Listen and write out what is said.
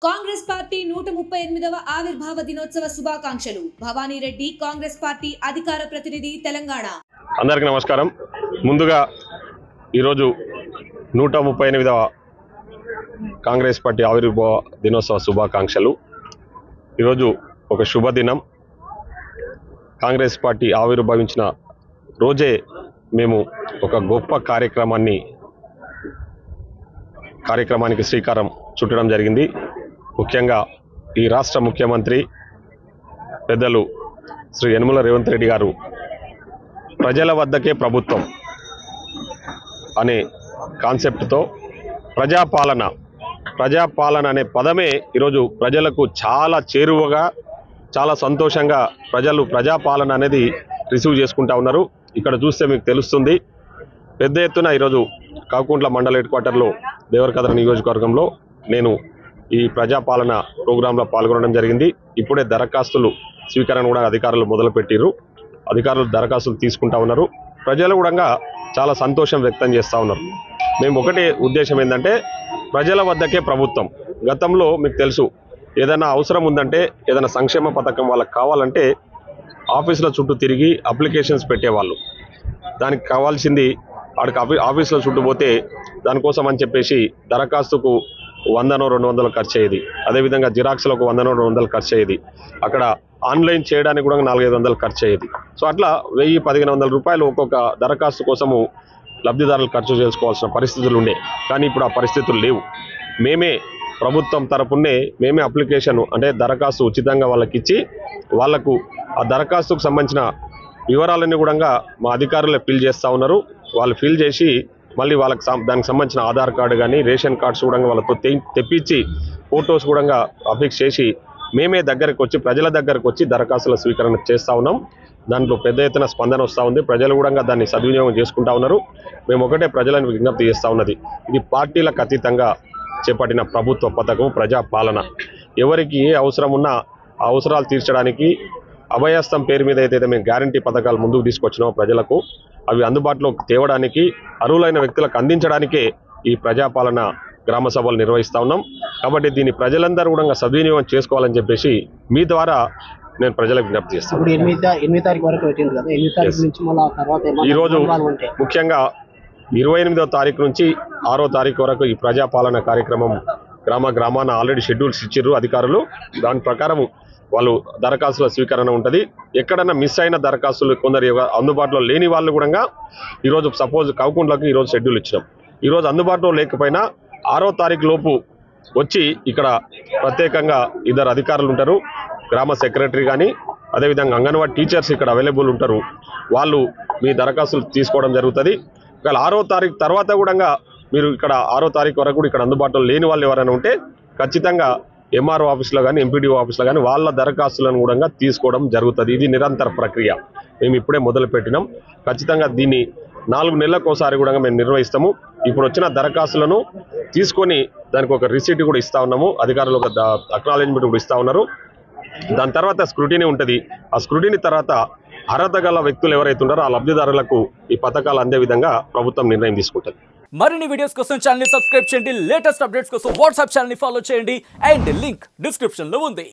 Congress party 138వ ఆవిర్భావ దినోత్సవ శుభాకాంక్షలు. భవానీ రెడ్డి, కాంగ్రెస్ పార్టీ అధికార ప్రతినిధి, తెలంగాణ. అందరికీ నమస్కారం. ముందుగా ఈరోజు 138వ కాంగ్రెస్ పార్టీ ఆవిర్భావ దినోత్సవ శుభాకాంక్షలు. ఈరోజు ఒక శుభదినం. కాంగ్రెస్ పార్టీ ఆవిర్భవించిన రోజే మేము ఒక గొప్ప కార్యక్రమానికి శ్రీకారం చుట్టడం జరిగింది. ముఖ్యంగా ఈ రాష్ట్ర ముఖ్యమంత్రి పెద్దలు శ్రీ యనమల రేవంత్ రెడ్డి గారు ప్రజల వద్దకే ప్రభుత్వం అనే కాన్సెప్ట్తో ప్రజాపాలన అనే పదమే ఈరోజు ప్రజలకు చాలా చేరువగా, చాలా సంతోషంగా ప్రజలు ప్రజాపాలన అనేది రిసీవ్ చేసుకుంటా ఉన్నారు. ఇక్కడ చూస్తే మీకు తెలుస్తుంది. పెద్ద ఎత్తున ఈరోజు కాకుంట్ల మండల హెడ్ క్వార్టర్లో దేవరకద్ర నియోజకవర్గంలో నేను ఈ ప్రజాపాలన ప్రోగ్రాంలో పాల్గొనడం జరిగింది. ఇప్పుడే దరఖాస్తులు స్వీకరణ కూడా అధికారులు మొదలుపెట్టిరు. అధికారులు దరఖాస్తులు తీసుకుంటా ఉన్నారు. ప్రజలు కూడా చాలా సంతోషం వ్యక్తం చేస్తూ ఉన్నారు. మేము ఒకటే ఉద్దేశం ఏంటంటే ప్రజల వద్దకే ప్రభుత్వం. గతంలో మీకు తెలుసు, ఏదైనా అవసరం ఉందంటే, ఏదైనా సంక్షేమ పథకం వాళ్ళకి కావాలంటే ఆఫీసుల చుట్టూ తిరిగి అప్లికేషన్స్ పెట్టేవాళ్ళు. దానికి కావాల్సింది వాడికి ఆఫీసులో చుట్టూ పోతే దానికోసం అని చెప్పేసి దరఖాస్తుకు 100-200 ఖర్చు అయ్యేది. అదేవిధంగా జిరాక్స్లకు 100-200 ఖర్చు అయ్యేది. అక్కడ ఆన్లైన్ చేయడానికి కూడా 400-500 ఖర్చు అయ్యేది. సో అట్లా 1000-1500 రూపాయలు ఒక్కొక్క దరఖాస్తు కోసము లబ్ధిదారులు ఖర్చు చేసుకోవాల్సిన పరిస్థితులు ఉండే. కానీ ఇప్పుడు ఆ పరిస్థితులు లేవు. మేమే ప్రభుత్వం తరపునే మేమే అప్లికేషన్ అంటే దరఖాస్తు ఉచితంగా వాళ్ళకి ఇచ్చి, వాళ్లకు ఆ దరఖాస్తుకు సంబంధించిన వివరాలన్నీ కూడా మా అధికారులే ఫిల్ చేస్తూ ఉన్నారు. వాళ్ళు ఫిల్ చేసి మళ్ళీ వాళ్ళకి దానికి సంబంధించిన ఆధార్ కార్డు కానీ రేషన్ కార్డ్స్ కూడా వాళ్ళతో తెప్పించి ఫొటోస్ కూడా అఫిక్స్ చేసి మేమే దగ్గరకు వచ్చి ప్రజల దగ్గరకు వచ్చి దరఖాస్తుల స్వీకరణ చేస్తూ ఉన్నాం. దాంట్లో పెద్ద ఎత్తున స్పందన వస్తూ ఉంది. ప్రజలు కూడా దాన్ని సద్వినియోగం చేసుకుంటా ఉన్నారు. మేము ఒకటే ప్రజలను విజ్ఞప్తి చేస్తూ ఉన్నది, ఇది పార్టీలకు అతీతంగా చేపట్టిన ప్రభుత్వ పథకం ప్రజాపాలన. ఎవరికి ఏ అవసరం ఉన్నా ఆ అవసరాలు తీర్చడానికి అభయహస్తం పేరు మీద ఏదైతే మేము గ్యారంటీ పథకాలు ముందుకు తీసుకొచ్చినామో ప్రజలకు అవి అందుబాటులోకి తేవడానికి, అర్హులైన వ్యక్తులకు అందించడానికే ఈ ప్రజాపాలన గ్రామ సభలు నిర్వహిస్తూ ఉన్నాం. కాబట్టి దీన్ని ప్రజలందరూ కూడా సద్వినియోగం చేసుకోవాలని చెప్పేసి మీ ద్వారా నేను ప్రజలకు విజ్ఞప్తి చేస్తాను. ఈరోజు ముఖ్యంగా 28వ తారీఖు నుంచి 6వ తారీఖు వరకు ఈ ప్రజాపాలన కార్యక్రమం గ్రామాన ఆల్రెడీ షెడ్యూల్స్ ఇచ్చిర్రు అధికారులు. దాని ప్రకారం వాళ్ళు దరఖాస్తుల స్వీకరణ ఉంటుంది. ఎక్కడన్నా మిస్ అయిన దరఖాస్తులు కొందరు అందుబాటులో లేని వాళ్ళు కూడా ఈరోజు సపోజ్ కాకుంట్లకు ఈరోజు షెడ్యూల్ ఇచ్చినాం. ఈరోజు అందుబాటులో లేకపోయినా 6వ తారీఖు లోపు వచ్చి ఇక్కడ ప్రత్యేకంగా 2 అధికారులు ఉంటారు. గ్రామ సెక్రటరీ కానీ అదేవిధంగా అంగన్వాడీ టీచర్స్ ఇక్కడ అవైలబుల్ ఉంటారు. వాళ్ళు మీ దరఖాస్తులు తీసుకోవడం జరుగుతుంది. ఒకవేళ 6వ తారీఖు తర్వాత కూడా మీరు ఇక్కడ 6వ తారీఖు వరకు కూడా ఇక్కడ అందుబాటులో లేని వాళ్ళు ఎవరైనా ఉంటే ఖచ్చితంగా ఎంఆర్ఓ ఆఫీస్లో కానీ ఎంపీడీఓ ఆఫీస్లో కానీ వాళ్ళ దరఖాస్తులను కూడా తీసుకోవడం జరుగుతుంది. ఇది నిరంతర ప్రక్రియ. మేము ఇప్పుడే మొదలు పెట్టినాం. ఖచ్చితంగా దీన్ని 4 నెలలకు ఒకసారి కూడా మేము నిర్వహిస్తాము. ఇప్పుడు వచ్చిన దరఖాస్తులను తీసుకొని దానికి ఒక రిసీట్ కూడా ఇస్తూ ఉన్నాము. అధికారులు ఒక అక్నాలెడ్జ్మెంట్ కూడా ఇస్తూ ఉన్నారు. దాని తర్వాత స్క్రూటినీ ఉంటుంది. ఆ స్క్రూటినీ తర్వాత అర్హత గల వ్యక్తులు ఎవరైతే ఉన్నారో ఆ లబ్ధిదారులకు ఈ పథకాలు అందే విధంగా ప్రభుత్వం నిర్ణయం తీసుకుంటుంది. మరిన్ని వీడియోస్ కోసం ఛానల్ ని సబ్స్క్రైబ్ చేయండి. లేటెస్ట్ అప్డేట్స్ కోసం వాట్సాప్ ఛానల్ ని ఫాలో చేయండి. అండ్ లింక్ డిస్క్రిప్షన్ లో ఉంది.